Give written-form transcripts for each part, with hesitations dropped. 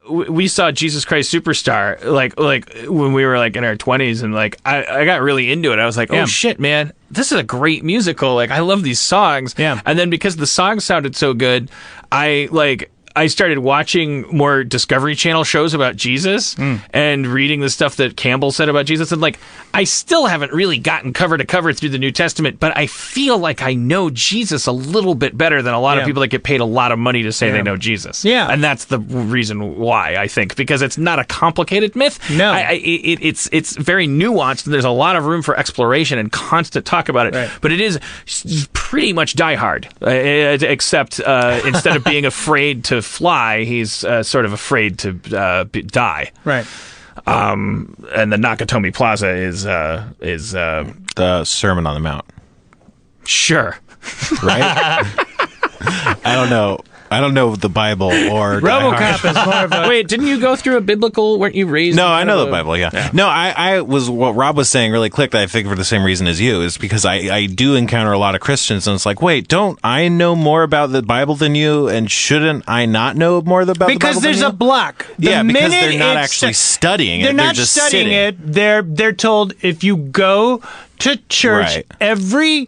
we saw Jesus Christ Superstar like when we were like in our 20s, and like I got really into it. I was like, oh shit, man, this is a great musical. Like, I love these songs. Yeah. And then because the songs sounded so good, I started watching more Discovery Channel shows about Jesus and reading the stuff that Campbell said about Jesus. And like, I still haven't really gotten cover to cover through the New Testament, but I feel like I know Jesus a little bit better than a lot of people that get paid a lot of money to say they know Jesus. Yeah. And that's the reason why, I think, because it's not a complicated myth. No. It's very nuanced, and there's a lot of room for exploration and constant talk about it. Right. But it is pretty much Die Hard, except instead of being afraid to fly, he's sort of afraid to die. Right. And the Nakatomi Plaza is The Sermon on the Mount. Sure. Right? I don't know. I don't know the Bible or RoboCop is more of a... Wait, didn't you go through a biblical? Weren't you raised? No, in I kind know of the Bible. Yeah. No, I was what Rob was saying really clicked. I think for the same reason as you is because I do encounter a lot of Christians, and it's like, wait, don't I know more about the Bible than you? And shouldn't I not know more about the Bible? Because there's a block. Yeah, because they're not actually studying it. They're not just studying sitting. it. They're told if you go to church every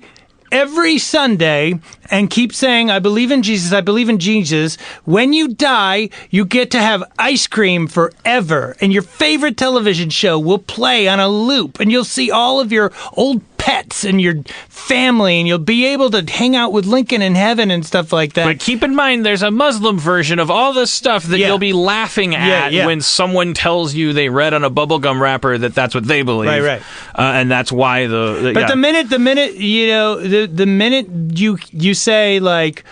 Sunday and keep saying, I believe in Jesus, I believe in Jesus, when you die, you get to have ice cream forever. And your favorite television show will play on a loop. And you'll see all of your old pets and your family. And you'll be able to hang out with Lincoln in heaven and stuff like that. But keep in mind, there's a Muslim version of all this stuff that you'll be laughing at when someone tells you they read on a bubblegum wrapper that that's what they believe. Right. And that's why But the minute, you know, the minute you say like,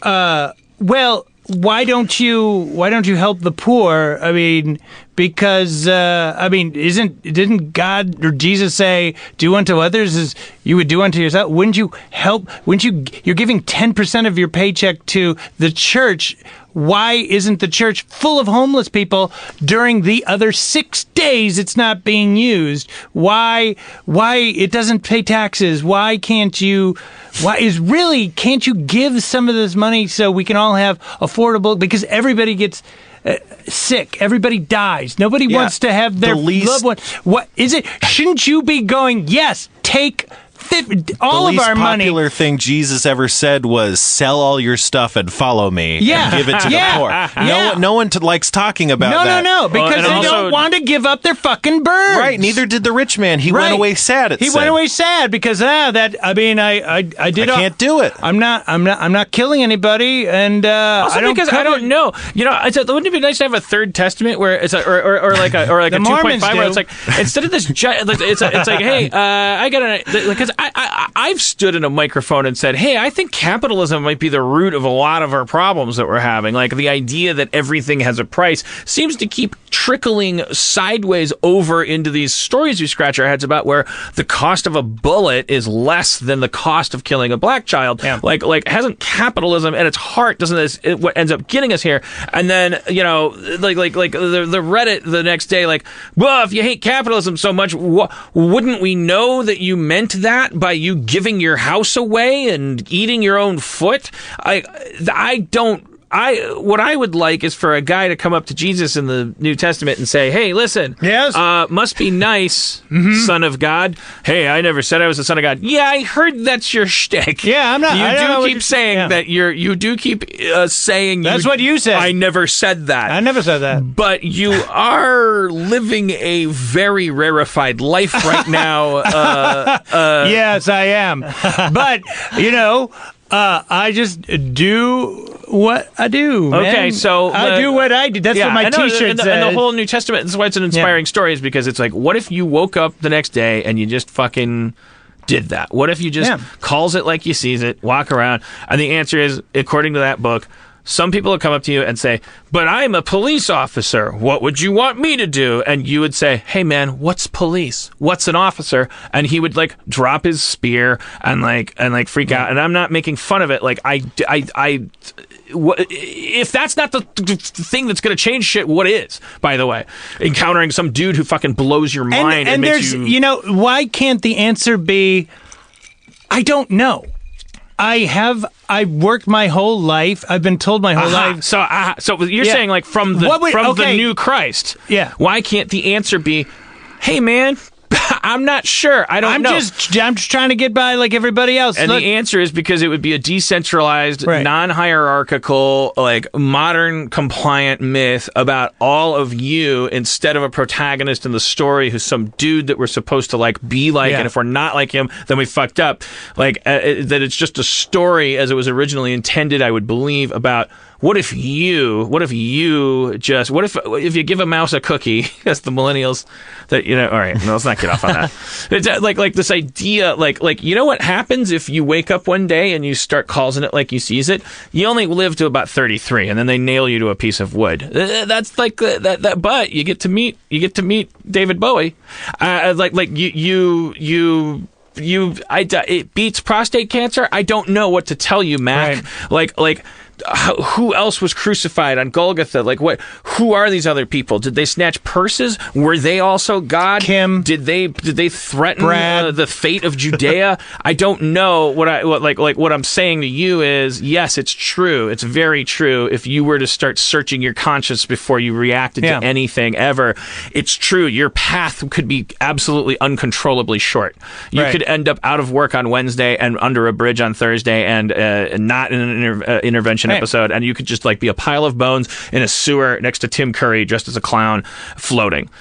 well, why don't you help the poor? I mean, because didn't God or Jesus say, do unto others as you would do unto yourself? Wouldn't you help? You're giving 10% of your paycheck to the church. Why isn't the church full of homeless people during the other 6 days it's not being used? Why it doesn't pay taxes? Can't you give some of this money so we can all have affordable, because everybody gets sick, everybody dies, nobody wants to have their loved one. What is it? Shouldn't you be going, yes, take all of our money? The least popular thing Jesus ever said was, sell all your stuff and follow me and give it to the poor. No one likes talking about that. No, because they don't want to give up their fucking birds. Right, neither did the rich man. He went away sad, He went away sad because I can't do it. I'm not killing anybody, and also because I don't know. You know, wouldn't it be nice to have a third testament where it's or like a 2.5 where it's like, instead of this it's like, hey, I got because I've stood in a microphone and said, hey, I think capitalism might be the root of a lot of our problems that we're having. Like, the idea that everything has a price seems to keep trickling sideways over into these stories we scratch our heads about, where the cost of a bullet is less than the cost of killing a black child. Yeah. Like hasn't capitalism at its heart, what ends up getting us here? And then, you know, like the Reddit the next day, like, well, if you hate capitalism so much, wouldn't we know that you meant that by you giving your house away and eating your own foot? What I would like is for a guy to come up to Jesus in the New Testament and say, hey, listen, must be nice, Son of God. Hey, I never said I was the Son of God. Yeah, I heard that's your shtick. Yeah, I'm not. You keep saying that you do keep saying that's what you said. I never said that. I never said that. But you are living a very rarefied life right now. Yes, I am. But, you know, I just do what I do, man. Okay, so I do what I do. That's what my T-shirt says. And the whole New Testament, that's why it's an inspiring story, is because it's like, what if you woke up the next day and you just fucking did that? What if you just calls it like you sees it, walk around? And the answer is, according to that book, some people would come up to you and say, but I'm a police officer. What would you want me to do? And you would say, hey, man, what's police? What's an officer? And he would like drop his spear and freak out. And I'm not making fun of it. Like, if that's not the thing that's going to change shit, what is, by the way? Encountering some dude who fucking blows your mind and makes there's, you know, why can't the answer be, I don't know? I've worked my whole life. I've been told my whole life. So you're saying like from the new Christ. Yeah. Why can't the answer be, hey man, I'm not sure. I don't know. I'm just trying to get by like everybody else. And the answer is because it would be a decentralized, non-hierarchical, like modern compliant myth about all of you instead of a protagonist in the story who's some dude that we're supposed to like be like. And if we're not like him, then we fucked up. Like that it's just a story as it was originally intended, I would believe, about what if you give a mouse a cookie, as the millennials that, all right, no, let's not get off on that. It's like this idea, like, you know what happens if you wake up one day and you start calling it like you sees it? You only live to about 33 and then they nail you to a piece of wood. That's like that, but you get to meet David Bowie. It beats prostate cancer. I don't know what to tell you, Mac. Right. Who else was crucified on Golgotha? Like what? Who are these other people? Did they snatch purses? Were they also God? Kim? Did they threaten the fate of Judea? I don't know. What I'm saying to you is, yes, it's true. It's very true. If you were to start searching your conscience before you reacted to anything ever, it's true. Your path could be absolutely uncontrollably short. You could end up out of work on Wednesday and under a bridge on Thursday and not in an intervention episode, and you could just like be a pile of bones in a sewer next to Tim Curry dressed as a clown floating,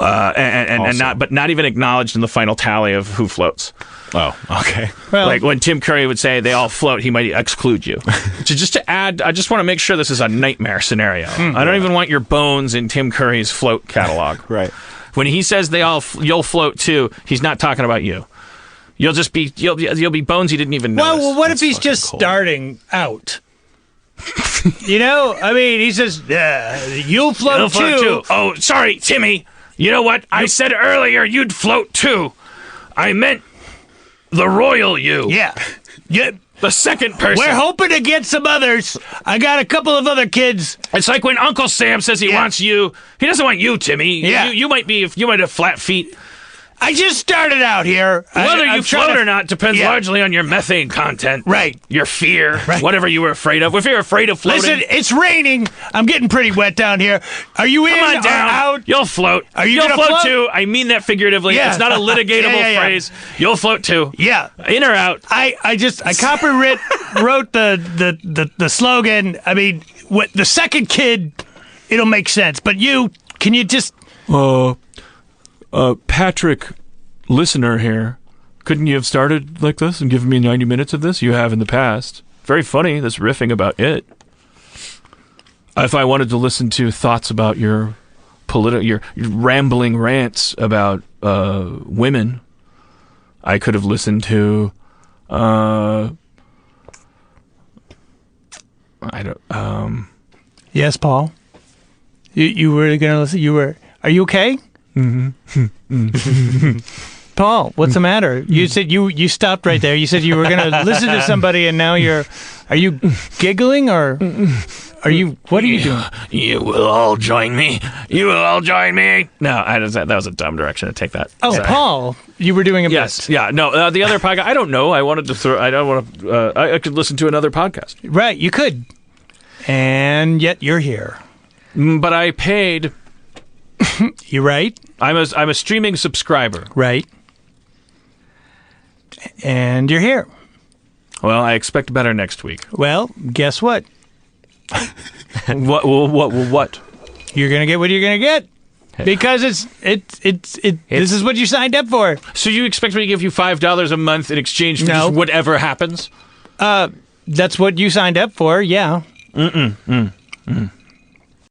and not even acknowledged in the final tally of who floats. Oh, okay. Well, like when Tim Curry would say they all float, he might exclude you. Just to add, I just want to make sure this is a nightmare scenario. I don't even want your bones in Tim Curry's float catalog. Right. When he says you'll float too, he's not talking about you. You'll just be you'll be bones he didn't even know. Well, what if he's just starting out? I mean, he says, you'll float too. Oh, sorry, Timmy. You know what? I said earlier you'd float too. I meant the royal you. Yeah. The second person. We're hoping to get some others. I got a couple of other kids. It's like when Uncle Sam says he wants you. He doesn't want you, Timmy. Yeah. You might have flat feet. I just started out here. Whether you float or not depends largely on your methane content. Right. Your fear. Right. Whatever you were afraid of. If you're afraid of floating. Listen, it's raining. I'm getting pretty wet down here. Are you in Come on down. or out? You'll float. You'll float too. I mean that figuratively. Yeah. It's not a litigatable phrase. You'll float too. Yeah. In or out. I wrote the slogan. I mean, the second kid, it'll make sense. But can you just... Patrick, listener here, couldn't you have started like this and given me 90 minutes of this? You have in the past. Very funny, this riffing about it. If I wanted to listen to thoughts about your rambling rants about women, I could have listened to Yes, Paul. You were going to listen. Are you okay? Mm-hmm. Paul, what's the matter? You said you stopped right there. You said you were going to listen to somebody, and now are you giggling or what are you doing? You will all join me. You will all join me. No, that was a dumb direction to take that. Oh, sorry. Paul, you were doing a yes, bit. Yeah, no, the other podcast. I don't know. I wanted to I don't want to. I could listen to another podcast. Right, you could, and yet you're here. But I paid. You're right. I'm a streaming subscriber. Right. And you're here. Well, I expect better next week. Well, guess what? What? You're gonna get what you're gonna get because this is what you signed up for. So you expect me to give you $5 a month in exchange for just whatever happens? That's what you signed up for. Yeah.